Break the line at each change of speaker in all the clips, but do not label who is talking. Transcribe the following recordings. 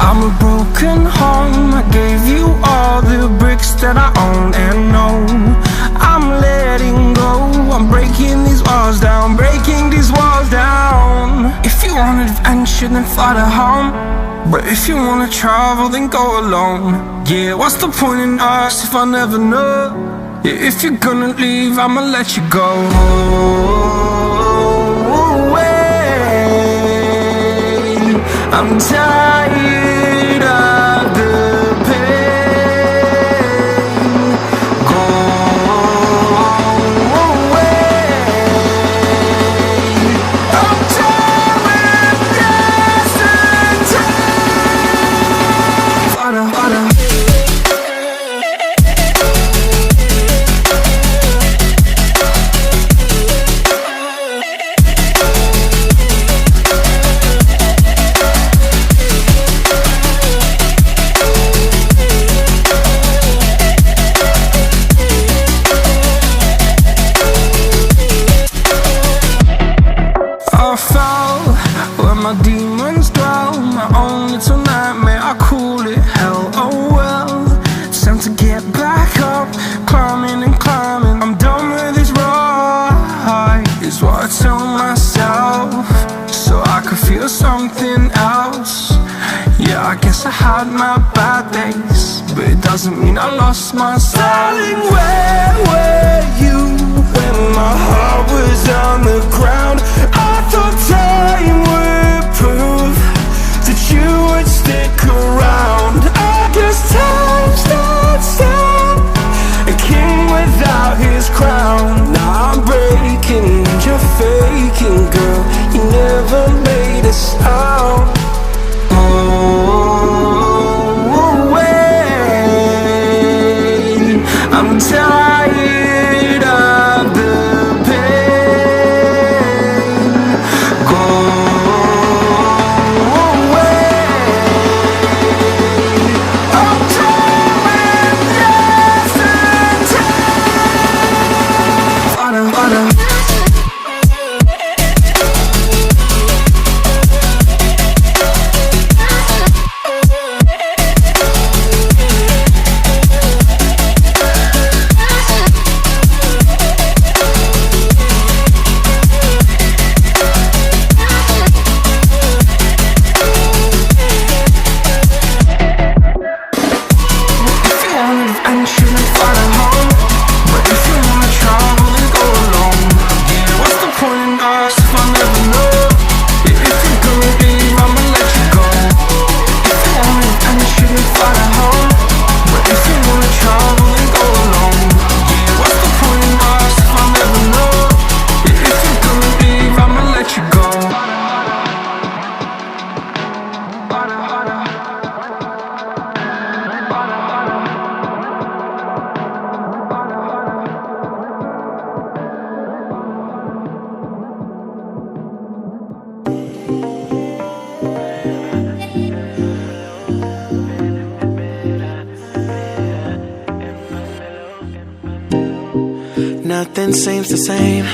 I'm a broken home. I gave you all the bricks that I own and know. I'm letting go. I'm breaking these walls down, breaking these walls down. If you want adventure, then fly to home. But if you wanna travel, then go alone. Yeah, what's the point in us if I never know? Yeah, if you're gonna leave, I'ma let you go. I'm tired of the pain. Go away. I'm tired with yesterday. Fada, fada. My demons dwell, my own little nightmare, I call it hell. Oh well, it's time to get back up, climbing and climbing. I'm done with this ride, is what I tell myself, so I could feel something else. Yeah, I guess I had my bad days, but it doesn't mean I lost my style. Darling, where were you when my heart was on the ground? I thought time would prove that you would stick around. I guess time stands still, a king without his crown. Now I'm breaking and you're faking, girl. You never made a sound. Oh, wait, I'm tired of the pain. Go away. I'm tired with yesterday. Fada, fada.
Nothing seems the same,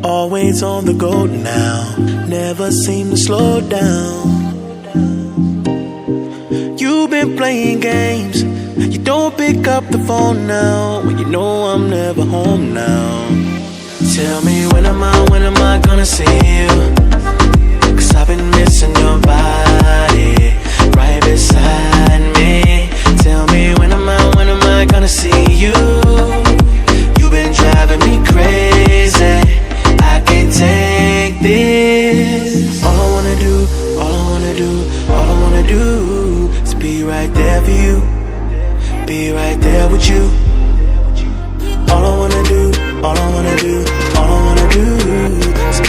always on the go now, never seem to slow down. You've been playing games, you don't pick up the phone now, when you know I'm never home now. Tell me when am I gonna see you? Cause I've been missing your body, right beside me. Tell me when am I gonna see you? You've been driving me crazy, I can't take this. All I wanna do, all I wanna do, all I wanna do is be right there for you, be right there with you. All I wanna do, all I wanna do, all I wanna do is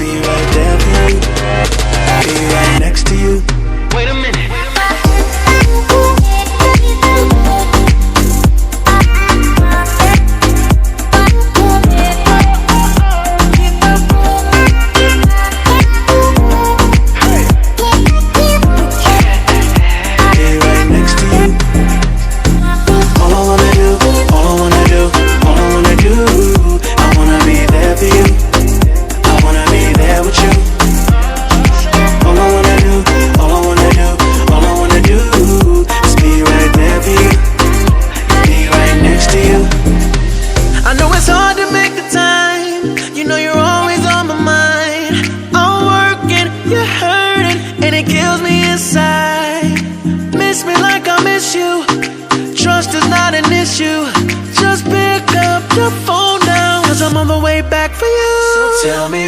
you. Trust is not an issue. Just pick up the phone now, 'cause I'm on the way back for you. So tell me